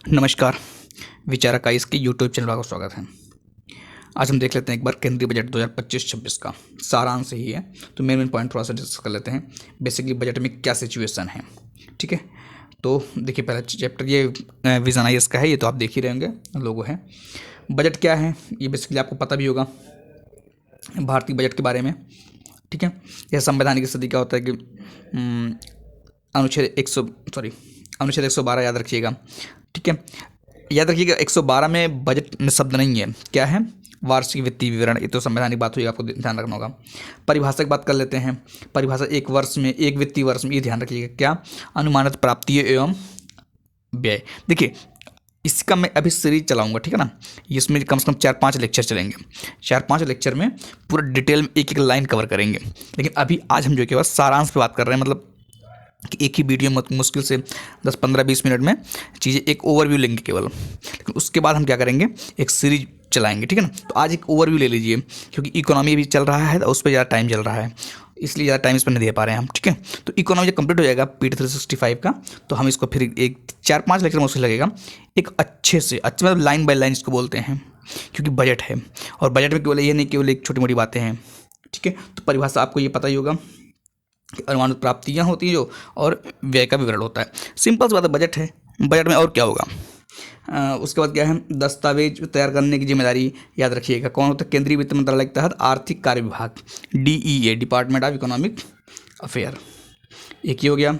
नमस्कार। विचारक का इसके यूट्यूब चैनल का स्वागत है। आज हम देख लेते हैं एक बार केंद्रीय बजट 2025-26 का सारांश ही है, तो मेन पॉइंट थोड़ा सा डिस्कस कर लेते हैं। बेसिकली बजट में क्या सिचुएशन है, ठीक है। तो देखिए पहला चैप्टर ये विजन IAS का है, ये तो आप देख ही रहे होंगे लोगो है। बजट क्या है ये बेसिकली आपको पता भी होगा भारतीय बजट के बारे में, ठीक है। यह संवैधानिक स्थिति क्या होता है कि अनुच्छेद 112 याद रखिएगा, ठीक है। याद रखिएगा 112 में बजट में शब्द नहीं है, क्या है, वार्षिक वित्तीय विवरण। ये तो संवैधानिक बात हुई, आपको ध्यान रखना होगा। परिभाषा की बात कर लेते हैं। परिभाषा एक वर्ष में, एक वित्तीय वर्ष में, ये ध्यान रखिएगा क्या, अनुमानित प्राप्तियां एवं व्यय। देखिए इसका मैं अभी सीरीज चलाऊंगा, ठीक है ना। इसमें कम से कम 4-5 लेक्चर चलेंगे। 4-5 लेक्चर में पूरा डिटेल में एक एक लाइन कवर करेंगे। लेकिन अभी आज हम जो केवल सारांश पे बात कर रहे हैं, मतलब कि एक ही वीडियो में मुश्किल से 10-15-20 मिनट में चीज़ें एक ओवरव्यू लेंगे केवल। लेकिन उसके बाद हम क्या करेंगे, एक सीरीज चलाएंगे, ठीक है ना। तो आज एक ओवरव्यू ले लीजिए, क्योंकि इकोनॉमी भी चल रहा है और उस पर ज़्यादा टाइम चल रहा है, इसलिए ज़्यादा टाइम इस पर नहीं दे पा रहे हैं हम, ठीक है। तो इकोनॉमी जब कंप्लीट हो जाएगा PT 365 का, तो हम इसको फिर एक 4-5 लेक्चर मुश्किल लगेगा एक अच्छे से अच्छे, मतलब लाइन बाय लाइन इसको बोलते हैं, क्योंकि बजट है और बजट में केवल ये नहीं केवल एक छोटी मोटी बातें हैं, ठीक है। तो परिभाषा आपको ये पता ही होगा, अनुमानित प्राप्तियां होती हैं जो, और व्यय का विवरण होता है। सिंपल सी बात है, बजट है। बजट में और क्या होगा, उसके बाद क्या है, दस्तावेज तैयार करने की जिम्मेदारी याद रखिएगा कौन होता है, केंद्रीय वित्त मंत्रालय के तहत आर्थिक कार्य विभाग, DEA, department of economic affair. एक ही हो गया।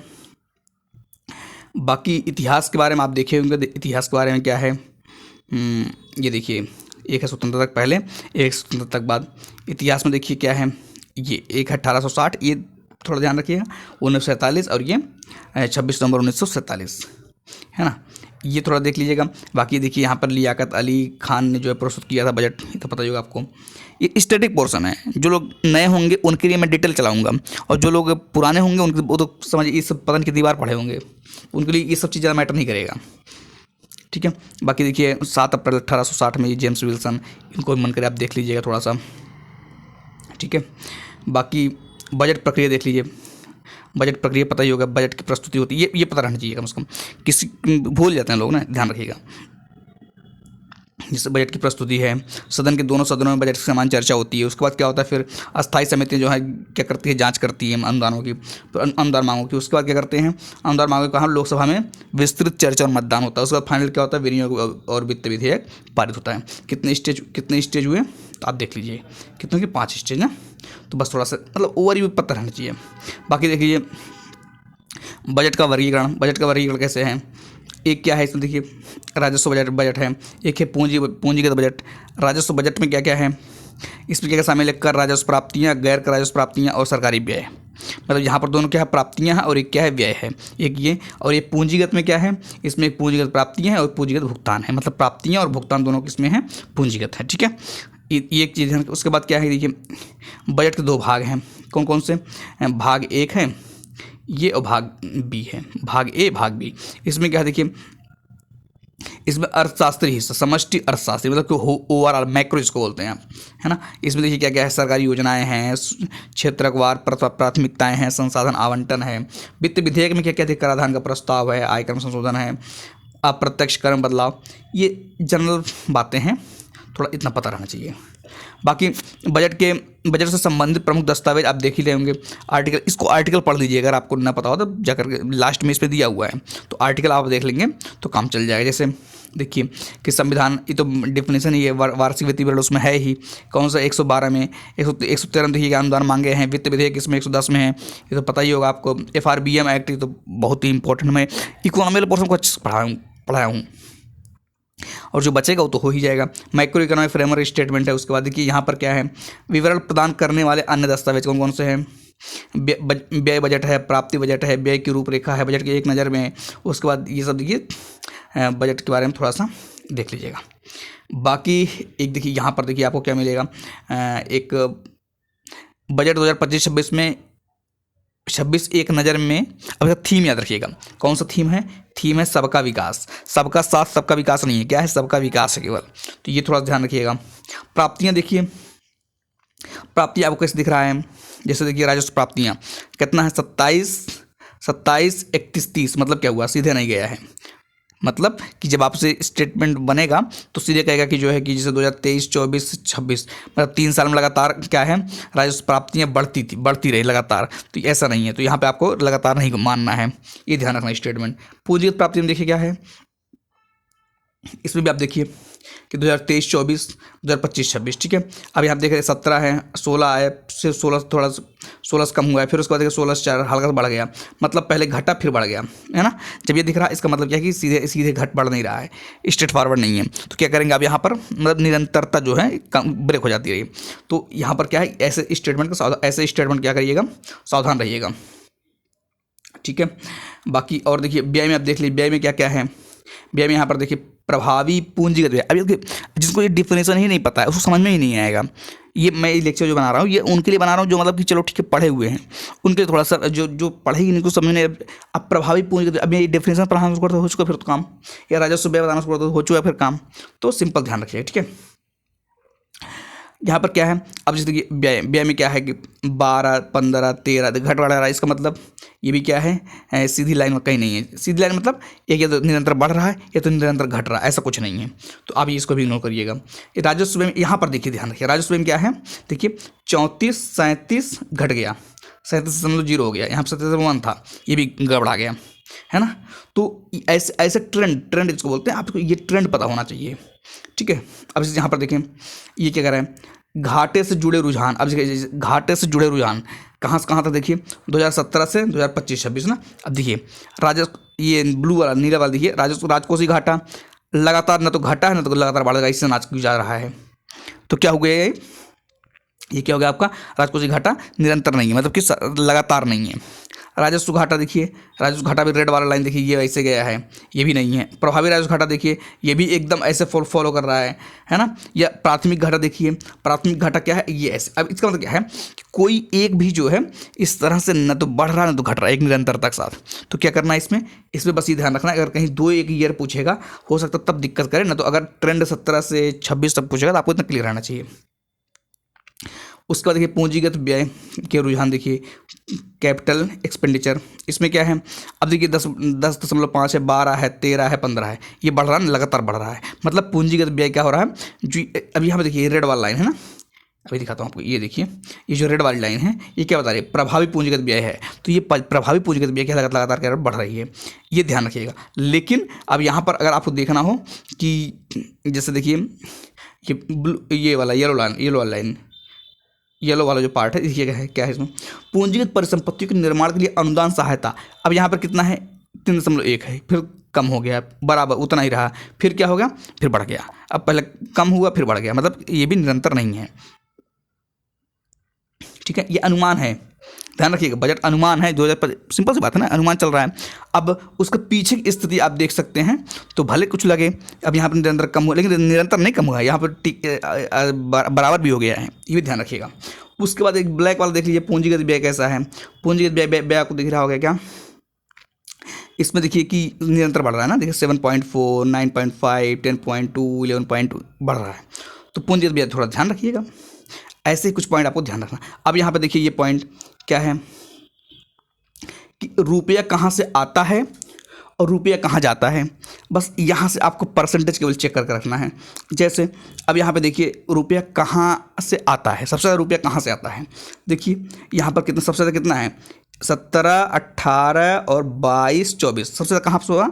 बाकी इतिहास के बारे में आप देखे होंगे, इतिहास के बारे में क्या है, ये देखिए, एक है स्वतंत्रता तक पहले, एक स्वतंत्रता तक बाद। इतिहास में देखिए क्या है, ये एक है 1860, ये थोड़ा ध्यान रखिएगा, 1947, और ये 26 नवंबर 1947, है ना। ये थोड़ा देख लीजिएगा। बाकी देखिए यहाँ पर लियाकत अली खान ने जो है प्रस्तुत किया था बजट, ये तो पता ही होगा आपको। ये स्टैटिक पोर्शन है, जो लोग नए होंगे उनके लिए मैं डिटेल चलाऊंगा, और जो लोग पुराने होंगे उनके वो तो समझिए ये सब पता नहीं कितनी बार पढ़े होंगे, उनके लिए ये सब चीज़ ज़्यादा मैटर नहीं करेगा, ठीक है। बाकी देखिए 7 अप्रैल 1860 में ये जेम्स विल्सन, इनको मन करे आप देख लीजिएगा थोड़ा सा, ठीक है। बाकी बजट प्रक्रिया देख लीजिए, बजट प्रक्रिया पता ही होगा, बजट की प्रस्तुति होती है, ये पता रहना चाहिए कम से कम। किसी भूल जाते हैं लोग ना, ध्यान रखिएगा। जैसे बजट की प्रस्तुति है, सदन के दोनों सदनों में बजट की समान चर्चा होती है। उसके बाद क्या होता है, फिर अस्थायी समिति जो है क्या करती है, जांच करती है अनुदानों की, अनुदान मांगों की। उसके बाद क्या करते हैं, अनुदान मांगों का लोकसभा में विस्तृत चर्चा और मतदान होता है। उसके बाद फाइनल क्या होता है, विनियोग और वित्त विधेयक पारित होता है। कितने स्टेज हुए तो आप देख लीजिए, कितने के 5 स्टेज ना। तो बस थोड़ा सा मतलब ओवरव्यू पता रहना चाहिए। बाकी देख लीजिए बजट का वर्गीकरण कैसे है। एक क्या है इसमें देखिए, राजस्व बजट है, एक है पूंजीगत बजट। राजस्व बजट में क्या क्या है, इसमें क्या क्या शामिल है, कर राजस्व प्राप्तियाँ, गैर कर राजस्व प्राप्तियाँ और सरकारी व्यय। मतलब यहाँ पर दोनों क्या है, प्राप्तियाँ हैं और एक क्या है, व्यय है, एक ये। और ये पूंजीगत में क्या है, इसमें एक पूंजीगत प्राप्तियाँ हैं और पूंजीगत भुगतान है, मतलब प्राप्तियाँ और भुगतान दोनों किसमें है, पूंजीगत है, ठीक है। ये एक चीज़ है। उसके बाद क्या है, देखिए बजट के 2 भाग हैं, कौन कौन से, भाग 1 है ये और भाग B है, भाग A भाग B। इसमें क्या है देखिए, इसमें अर्थशास्त्री हिस्सा, समष्टि अर्थशास्त्री, मतलब कि ओवरऑल मैक्रो इसको बोलते हैं, है ना। इसमें देखिए क्या क्या है, सरकारी योजनाएं हैं, क्षेत्रवार प्राथमिकताएं हैं, संसाधन आवंटन है। वित्त विधेयक में क्या क्या है, कराधान का प्रस्ताव है, आयकर में संशोधन है, अप्रत्यक्ष कर में बदलाव। ये जनरल बातें हैं, थोड़ा इतना पता रहना चाहिए। बाकी बजट से संबंधित प्रमुख दस्तावेज आप देख ही रहे होंगे। आर्टिकल, इसको आर्टिकल पढ़ लीजिए, अगर आपको ना पता हो तो जाकर के लास्ट में इस पर दिया हुआ है, तो आर्टिकल आप देख लेंगे तो काम चल जाएगा। जैसे देखिए कि संविधान, ये तो डेफिनेशन ही है, वार्षिक वित्तीय विवरण उसमें है ही, कौन सा 112 में, 113 में देखिए अनुदान मांगे हैं। वित्त विधेयक इसमें 110 में है, ये तो पता ही होगा आपको। FRBM एक्ट, ये तो बहुत ही इंपॉर्टेंट, मैं इकोनॉमिकल पोर्शन को अच्छे से पढ़ाया हूँ, और जो बचेगा वो तो हो ही जाएगा। माइक्रो इकोनॉमिक फ्रेमवर्क स्टेटमेंट है। उसके बाद देखिए यहाँ पर क्या है, विवरण प्रदान करने वाले अन्य दस्तावेज कौन कौन से हैं, व्यय बजट है, प्राप्ति बजट है, व्यय की रूपरेखा है, बजट की एक नज़र में। उसके बाद ये सब देखिए बजट के बारे में थोड़ा सा देख लीजिएगा। बाकी एक देखिए यहाँ पर देखिए आपको क्या मिलेगा, एक बजट 2025-26 में 26 एक नज़र में। अब थीम याद रखिएगा, कौन सा थीम है, थीम है सबका विकास। सबका साथ सबका विकास नहीं है, क्या है, सबका विकास है केवल, तो ये थोड़ा ध्यान रखिएगा। प्राप्तियां देखिए, प्राप्तियां आपको कैसे दिख रहा है, जैसे देखिए राजस्व प्राप्तियां कितना है, 27, 31, 30, मतलब क्या हुआ, सीधे नहीं गया है, मतलब कि जब आपसे स्टेटमेंट बनेगा तो सीधे कहेगा कि जो है कि जैसे 2023, 24, 26 मतलब 3 साल में लगातार क्या है, राजस्व प्राप्तियाँ बढ़ती रही लगातार। तो ऐसा नहीं है, तो यहाँ पे आपको लगातार नहीं मानना है, ये ध्यान रखना। स्टेटमेंट पूंजीगत प्राप्ति में देखिए क्या है, इसमें भी आप देखिए कि 2023, 24, 2025, 26, ठीक है। अब यहाँ देख रहे 17 है, 16 है, फिर 16 थोड़ा 16 से कम हुआ है, फिर उसके बाद देखिए 16 से 4 हल्का सा बढ़ गया, मतलब पहले घटा फिर बढ़ गया, है ना। जब ये दिख रहा है इसका मतलब क्या है कि सीधे सीधे घट बढ़ नहीं रहा है, स्ट्रेट फॉरवर्ड नहीं है। तो क्या करेंगे आप यहाँ पर, मतलब निरंतरता जो है ब्रेक हो जाती रही। तो यहाँ पर क्या है, ऐसे स्टेटमेंट क्या करिएगा, सावधान रहिएगा, ठीक है। बाकी और देखिए व्यय में आप देख लीजिए, व्यय में क्या क्या है। व्यय में यहाँ पर देखिए प्रभावी पूंजीगत व्यय। अभी जिसको ये डिफिनेशन ही नहीं पता है उसको समझ में ही नहीं आएगा। ये मैं ये लेक्चर जो बना रहा हूँ ये उनके लिए बना रहा हूँ जो मतलब कि चलो ठीक है पढ़े हुए हैं, उनके लिए थोड़ा सा जो पढ़े ही नहीं को समझने। अब प्रभावी पूंजीगत, अब ये डिफिनेशन पढ़ाना शुरू करते हो चुका फिर तो काम, या राजस्व व्यय बताना शुरू करते हो चुका फिर काम। तो सिंपल ध्यान रखिए, ठीक है। यहाँ पर क्या है, अब जैसे कि व्यय में क्या है कि 12, 15, 13 घट बढ़ रहा है, इसका मतलब ये भी क्या है, सीधी लाइन में कहीं नहीं है। सीधी लाइन मतलब एक या तो निरंतर बढ़ रहा है या तो निरंतर घट रहा है, ऐसा कुछ नहीं है। तो आप इसको भी इग्नोर करिएगा। ये राजस्व में यहाँ पर देखिए, ध्यान रखिए राजस्व में क्या है, देखिए 34, 37 घट गया, 37.0 हो गया, यहाँ पर 37.1 था, ये भी गड़बड़ा गया, है ना। तो ऐसे ऐसे ट्रेंड इसको बोलते हैं, आपको ये ट्रेंड पता होना चाहिए, ठीक है। अब यहाँ पर देखें ये क्या कर रहा है, घाटे से जुड़े रुझान। अब घाटे से जुड़े रुझान कहाँ से कहाँ तक देखिए, 2017 से 2025, 26 ना। अब देखिए राजस्व, ये ब्लू वाला नीला वाला देखिए, राजकोषीय घाटा लगातार न तो घटा है न तो लगातार बढ़ेगा, इससे नाच जा रहा है। तो क्या हो गया ये क्या हो गया आपका, राजकोषीय घाटा निरंतर नहीं है, मतलब कि लगातार नहीं है। राजस्व घाटा देखिए, राजस्व घाटा भी रेड वाला लाइन देखिए ये ऐसे गया है, ये भी नहीं है। प्रभावी राजस्व घाटा देखिए ये भी एकदम ऐसे फॉलो कर रहा है ना। या प्राथमिक घाटा देखिए, प्राथमिक घाटा क्या है, ये ऐसे। अब इसका मतलब क्या है कि कोई एक भी जो है इस तरह से न तो बढ़ रहा न तो घट रहा है, एक निरंतरता के साथ। तो क्या करना है इसमें बस ये ध्यान रखना है, अगर कहीं 2-1 ईयर पूछेगा हो सकता तब दिक्कत करे, ना तो अगर ट्रेंड 17 से 26 तक पूछेगा तो आपको इतना क्लियर रहना चाहिए। उसके बाद देखिए पूंजीगत व्यय के रुझान देखिए, कैपिटल एक्सपेंडिचर, इसमें क्या है, अब देखिए 10.5 है, 12 है, 13 है, 15 है, ये बढ़ रहा है, लगातार बढ़ रहा है। मतलब पूंजीगत व्यय क्या हो रहा है, जो अब यहाँ पे देखिए रेड वाला लाइन है ना, अभी दिखाता हूँ आपको, ये देखिए ये जो रेड वाली लाइन है ये क्या बता रही है, प्रभावी पूंजीगत व्यय है। तो ये प्रभावी पूंजीगत व्यय क्या लगातार क्या बढ़ रही है, ये ध्यान रखिएगा। लेकिन अब यहाँ पर अगर आपको देखना हो कि जैसे देखिए ये वाला येलो लाइन, येलो वाला जो पार्ट है देखिए क्या है इसमें, पूंजीगत परिसंपत्तियों के निर्माण के लिए अनुदान सहायता। अब यहाँ पर कितना है, 3.1 है, फिर कम हो गया, बराबर उतना ही रहा, फिर क्या हो गया, फिर बढ़ गया। अब पहले कम हुआ फिर बढ़ गया, मतलब ये भी निरंतर नहीं है, ठीक है। ये अनुमान है, ध्यान रखिएगा, बजट अनुमान है 2000, सिंपल सी बात है ना, अनुमान चल रहा है। अब उसके पीछे की स्थिति आप देख सकते हैं, तो भले कुछ लगे अब यहाँ पर निरंतर कम हुआ, लेकिन निरंतर नहीं कम हुआ, यहाँ पर बराबर भी हो गया है, ये भी ध्यान रखिएगा। उसके बाद एक ब्लैक वाला देख लीजिए, पूंजीगत व्यय कैसा है। पूंजीगत व्यय आपको दिख रहा होगा क्या, इसमें देखिए कि निरंतर बढ़ रहा है ना, देखिए 7.4, 9.5, 10.2, 11.2 बढ़ रहा है। तो पूंजीगत व्यय थोड़ा ध्यान रखिएगा, ऐसे ही कुछ पॉइंट आपको ध्यान रखना। अब यहाँ पे देखिए ये पॉइंट क्या है कि रुपया कहाँ से आता है और रुपया कहाँ जाता है, बस यहाँ से आपको परसेंटेज केवल चेक करके रखना है। जैसे अब यहाँ पे देखिए रुपया कहाँ से आता है, सबसे ज़्यादा रुपया कहाँ से आता है, देखिए यहाँ पर कितना, सबसे ज़्यादा कितना है, 17, 18 और 22, 24, सबसे ज़्यादा कहाँ से होगा,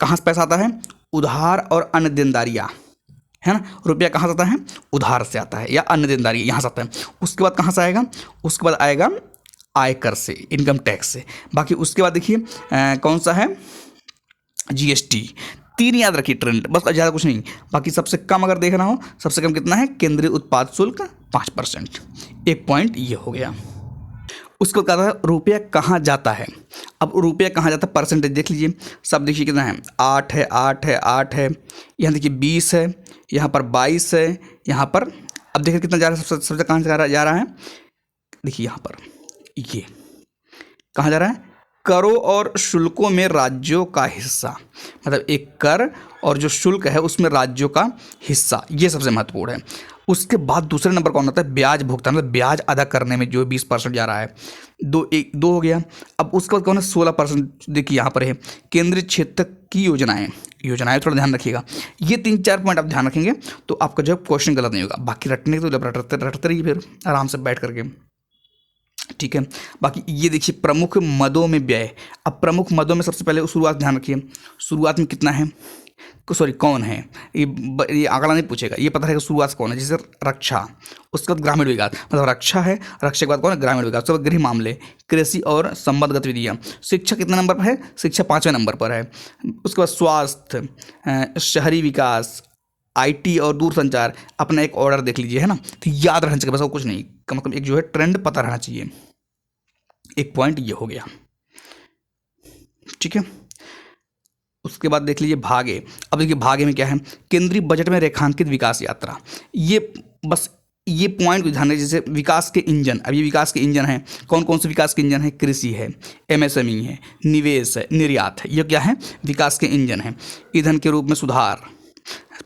कहाँ से पैसा आता है, उधार और अन्य देनदारियाँ, है ना। रुपया कहाँ से आता है, उधार से आता है या अन्य देनदारी यहाँ से आता है। उसके बाद कहाँ से आएगा, उसके बाद आएगा आयकर से, इनकम टैक्स से। बाकी उसके बाद देखिए कौन सा है, जीएसटी। 3 याद रखिए ट्रेंड, बस ज़्यादा कुछ नहीं। बाकी सबसे कम अगर देखना हो, सबसे कम कितना है, केंद्रीय उत्पाद शुल्क 5%, एक पॉइंट ये हो गया। उसको कहता है रुपया कहाँ जाता है। अब रुपया कहाँ जाता है परसेंटेज देख लीजिए, सब देखिए कितना है, 8 है, 8 है, 8 है, यहाँ देखिए 20 है, यहाँ पर 22 है, यहाँ पर अब देखिए कितना जा रहा है, सबसे कहाँ जा रहा है, देखिए यहाँ पर ये कहाँ जा रहा है, करों और शुल्कों में राज्यों का हिस्सा, मतलब एक कर और जो शुल्क है उसमें राज्यों का हिस्सा, ये सबसे महत्वपूर्ण है। उसके बाद दूसरे नंबर कौन होता है, ब्याज भुगतान, मतलब ब्याज अदा करने में जो 20% जा रहा है, दो हो गया। अब उसके बाद कौन है, 16%। देखिए यहाँ पर है केंद्रीय क्षेत्र की योजनाएं थोड़ा ध्यान रखिएगा। ये 3-4 पॉइंट आप ध्यान रखेंगे तो आपका जो क्वेश्चन गलत नहीं होगा। बाकी रटने के तो रटते रहिए फिर आराम से बैठ करके, ठीक है। बाकी ये देखिए प्रमुख मदों में व्यय। अब प्रमुख मदों में सबसे पहले शुरुआत ध्यान रखिए, शुरुआत में कितना है, सॉरी कौन है, ये आंकड़ा नहीं पूछेगा, ये पता है कि शुरुआत कौन है। जैसे रक्षा, उसके बाद ग्रामीण विकास, मतलब रक्षा है, रक्षा के बाद कौन है, ग्रामीण विकास, उसके बाद गृह मामले, कृषि और संबद्ध गतिविधियाँ। शिक्षा कितने नंबर पर है, शिक्षा 5वें नंबर पर है। उसके बाद स्वास्थ्य, शहरी विकास, आईटी और दूरसंचार। अपना एक ऑर्डर देख लीजिए, है ना, तो याद रहना चाहिए बस, और कुछ नहीं, कम से कम एक जो है ट्रेंड पता रहना चाहिए। एक पॉइंट ये हो गया, ठीक है। उसके बाद देख लीजिए भागे। अब देखिए भागे में क्या है, केंद्रीय बजट में रेखांकित विकास यात्रा। ये बस ये पॉइंट को ध्यान रखिए। जैसे विकास के इंजन, अब ये विकास के इंजन हैं, कौन कौन से विकास के इंजन है, कृषि है, एमएसएमई है, निवेश है, निर्यात है, ये क्या है, विकास के इंजन है। ईंधन के रूप में सुधार,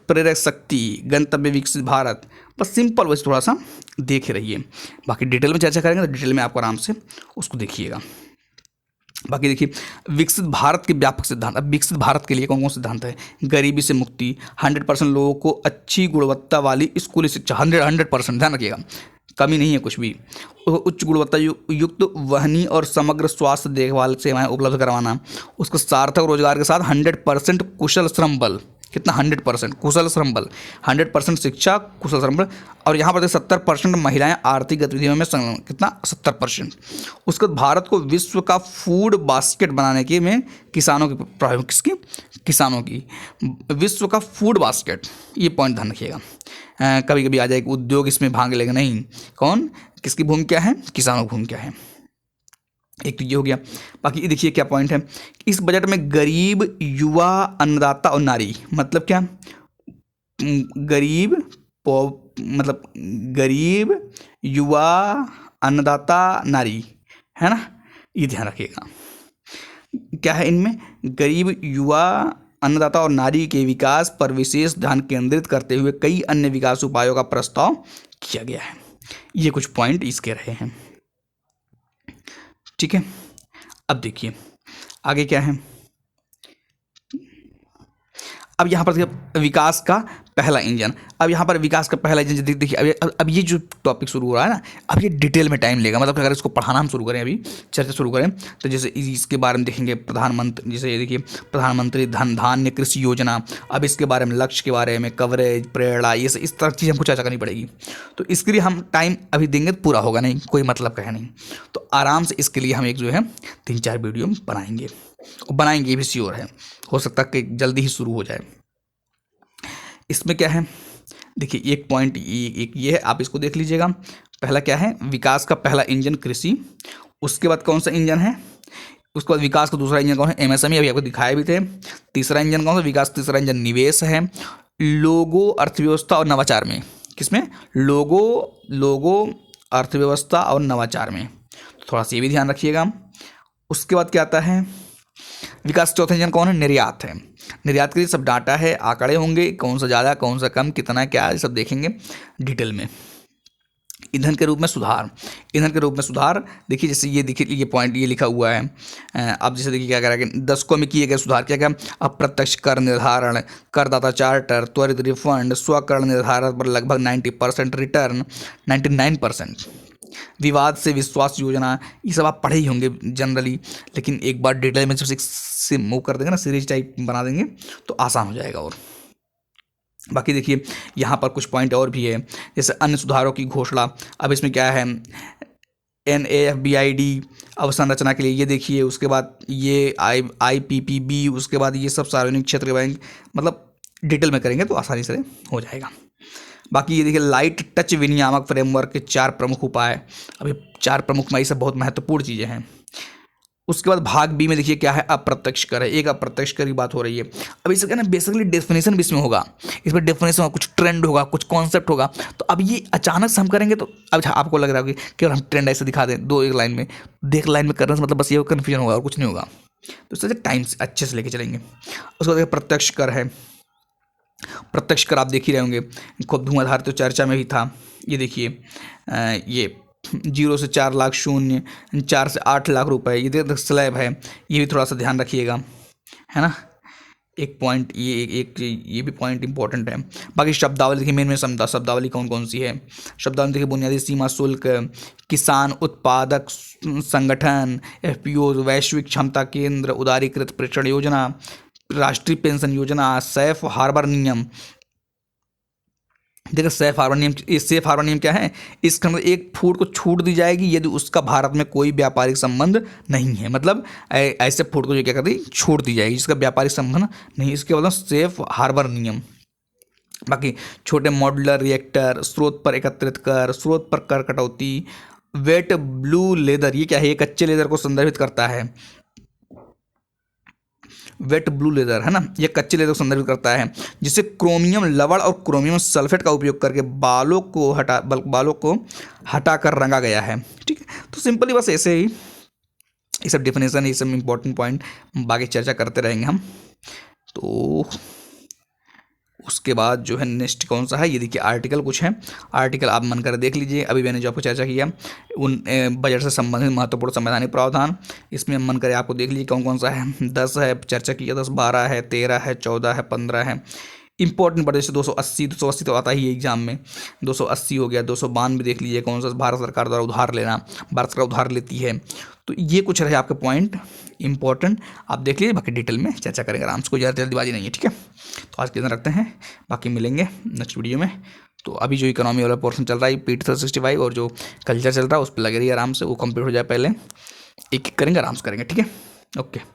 प्रेरक शक्ति, गंतव्य विकसित भारत। बस सिंपल, वैसे थोड़ा सा देखे रहिए। बाकी डिटेल में चर्चा करेंगे तो डिटेल में आपको आराम से उसको देखिएगा। बाकी देखिए विकसित भारत के व्यापक सिद्धांत। अब विकसित भारत के लिए कौन कौन सिद्धांत है, गरीबी से मुक्ति, 100% लोगों को अच्छी गुणवत्ता वाली स्कूली शिक्षा, 100% ध्यान रखिएगा, कमी नहीं है कुछ भी। उच्च गुणवत्ता युक्त वहनी और समग्र स्वास्थ्य देखभाल सेवाएं उपलब्ध करवाना। उसको सार्थक रोजगार के साथ 100% कुशल श्रम बल, कितना, 100% कुशल श्रम बल, 100% शिक्षा, कुशल श्रम बल। और यहाँ पर 70% महिलाएं आर्थिक गतिविधियों में संलग्न, कितना, 70%। उसके बाद भारत को विश्व का फूड बास्केट बनाने के में किसानों की, किसकी, किसानों की, विश्व का फूड बास्केट, ये पॉइंट ध्यान रखिएगा। कभी कभी आ जाए कि उद्योग इसमें भाग लेगा, नहीं, कौन, किसकी भूमिका है, किसानों की भूमिका है। एक तो ये हो गया। बाकी ये देखिए क्या पॉइंट है, इस बजट में गरीब, युवा, अन्नदाता और नारी, मतलब क्या, गरीब, मतलब गरीब, युवा, अन्नदाता, नारी, है ना, ये ध्यान रखिएगा। क्या है इनमें, गरीब, युवा, अन्नदाता और नारी के विकास पर विशेष ध्यान केंद्रित करते हुए कई अन्य विकास उपायों का प्रस्ताव किया गया है। ये कुछ पॉइंट इसके रहे हैं, ठीक है। अब देखिए आगे क्या है। अब यहाँ पर देखिए विकास का पहला इंजन। अब यहाँ पर विकास का पहला इंजन देखिए, अब ये जो टॉपिक शुरू हो रहा है ना, अब ये डिटेल में टाइम लेगा। मतलब अगर इसको पढ़ाना हम शुरू करें, अभी चर्चा शुरू करें, तो जैसे इसके बारे में देखेंगे प्रधानमंत्री, जैसे ये देखिए प्रधानमंत्री धन धान्य कृषि योजना। अब इसके बारे में, लक्ष्य के बारे में, कवरेज, प्रेरणा, ये इस तरह की चीज़ हमको चर्चा करनी पड़ेगी। तो इसके लिए हम टाइम अभी देंगे तो पूरा होगा नहीं, कोई मतलब का है नहीं। तो आराम से इसके लिए हम एक जो है 3-4 वीडियो बनाएंगे, और बनाएंगे ये भी श्योर है, हो सकता है कि जल्दी ही शुरू हो जाए। इसमें क्या है, देखिए एक पॉइंट एक ये है, आप इसको देख लीजिएगा। पहला क्या है, विकास का पहला इंजन कृषि। उसके बाद कौन सा इंजन है, उसके बाद विकास का दूसरा इंजन कौन है, एमएसएमई, अभी आपको दिखाए भी थे। तीसरा इंजन कौन सा, विकास तीसरा इंजन निवेश है। लोगो, अर्थव्यवस्था और नवाचार में, किसमें, लोगो अर्थव्यवस्था और नवाचार में, तो थोड़ा सा ये भी ध्यान रखिएगा। उसके बाद क्या आता है, विकास चौथा इंजन कौन है, निर्यात है। निर्यात के लिए सब डाटा है, आंकड़े होंगे, कौन सा ज़्यादा, कौन सा कम, कितना, क्या, ये सब देखेंगे डिटेल में। ईंधन के रूप में सुधार, ईंधन के रूप में सुधार, देखिए जैसे ये देखिए ये पॉइंट ये लिखा हुआ है। अब जैसे देखिए क्या कह रहा है कि दशकों में किए गए सुधार, क्या क्या, अप्रत्यक्ष कर निर्धारण, करदाता चार्टर, त्वरित रिफंड, स्वकर निर्धारण पर लगभग 90% रिटर्न, 99%, विवाद से विश्वास योजना, ये सब आप पढ़े ही होंगे जनरली, लेकिन एक बार डिटेल में जब से मूव कर देंगे ना, सीरीज टाइप बना देंगे तो आसान हो जाएगा। और बाकी देखिए यहाँ पर कुछ पॉइंट और भी है, जैसे अन्य सुधारों की घोषणा। अब इसमें क्या है, NAFBID अवसंरचना के लिए, ये देखिए। उसके बाद ये IPPB, उसके बाद ये सब सार्वजनिक क्षेत्र के बैंक, मतलब डिटेल में करेंगे तो आसानी से हो जाएगा। बाकी ये देखिए लाइट टच विनियामक फ्रेमवर्क के 4 प्रमुख उपाय। अभी 4 प्रमुख में ये सब बहुत महत्वपूर्ण चीज़ें हैं। उसके बाद भाग बी में देखिए क्या है, अप्रत्यक्ष कर है, एक अप्रत्यक्ष कर की बात हो रही है। अब इसका क्या ना बेसिकली डेफिनेशन भी इसमें होगा, इसमें डेफिनेशन होगा, कुछ ट्रेंड होगा, कुछ कॉन्सेप्ट होगा। तो अब ये अचानक से हम करेंगे तो अब आपको लग रहा है कि केवल हम ट्रेंड ऐसे दिखा दें दो एक लाइन में, देख लाइन में करने से मतलब बस ये कन्फ्यूजन होगा और कुछ नहीं होगा। तो इससे टाइम से अच्छे से लेके चलेंगे। उसके बाद प्रत्यक्ष कर है, प्रत्यक्ष कर आप देख ही रहे होंगे, खूब धुआंधार तो चर्चा में भी था। ये देखिए ये 0 से 4 लाख, 0 4 से 8 लाख रुपए, ये देखिए स्लैब है, ये भी थोड़ा सा ध्यान रखिएगा, है ना। एक पॉइंट ये भी पॉइंट इंपॉर्टेंट है। बाकी शब्दावली देखिए, मेन में शब्दावली कौन कौन सी है। शब्दावली देखिए, बुनियादी सीमा शुल्क, किसान उत्पादक संगठन, एफपीओ, वैश्विक क्षमता केंद्र, उदारीकृत प्रेषण योजना, राष्ट्रीय पेंशन योजना, सेफ हार्बर नियम। देखो सेफ हार्बर नियम, सेफ हार्बर नियम क्या है, इसका मतलब एक फूड को छूट दी जाएगी यदि उसका भारत में कोई व्यापारिक संबंध नहीं है, मतलब ऐसे फूड को जो क्या कर दी, छूट दी जाएगी जिसका व्यापारिक संबंध नहीं, इसके मतलब सेफ हार्बर नियम। बाकी छोटे मॉड्यूलर रिएक्टर, स्रोत पर एकत्रित कर, स्रोत पर कर कटौती, वेट ब्लू लेदर, ये क्या है, ये कच्चे लेदर को संदर्भित करता है। वेट ब्लू लेदर है ना, ये कच्चे लेदर को संदर्भित करता है, जिसे क्रोमियम लवण और क्रोमियम सल्फेट का उपयोग करके बालों को हटा कर रंगा गया है। ठीक है, तो सिंपली बस ऐसे ही ये सब डेफिनेशन, ये सब इंपॉर्टेंट पॉइंट बाकी चर्चा करते रहेंगे हम। तो उसके बाद जो है नेक्स्ट कौन सा है, ये देखिए आर्टिकल कुछ है, आर्टिकल आप मन कर देख लीजिए। अभी मैंने जो आपको चर्चा किया उन बजट से संबंधित महत्वपूर्ण संवैधानिक प्रावधान, इसमें मन करे आपको देख लीजिए कौन कौन सा है। 10 है, चर्चा किया 10, 12 है, 13 है, 14 है, 15 है। इंपॉर्टेंट बजट से 280 तो आता ही है एग्जाम में, 280 हो गया। 292 देख लीजिए कौन सा, भारत सरकार द्वारा उधार लेना, भारत सरकार उधार लेती है। तो ये कुछ रहे आपके पॉइंट इंपॉर्टेंट, आप देख लीजिए, बाकी डिटेल में चर्चा करेंगे आराम से, कोई ज़्यादा जल्दीबाजी नहीं है। ठीक है, तो आज के दिन रखते हैं, बाकी मिलेंगे नेक्स्ट वीडियो में। तो अभी जो इकोनॉमी वाला पोर्शन चल रहा है PT 365 और जो कल्चर चल रहा है उस पर लगे रहिए आराम से, वो कंप्लीट हो जाए पहले, एक एक करेंगे आराम से करेंगे। ठीक है, ओके।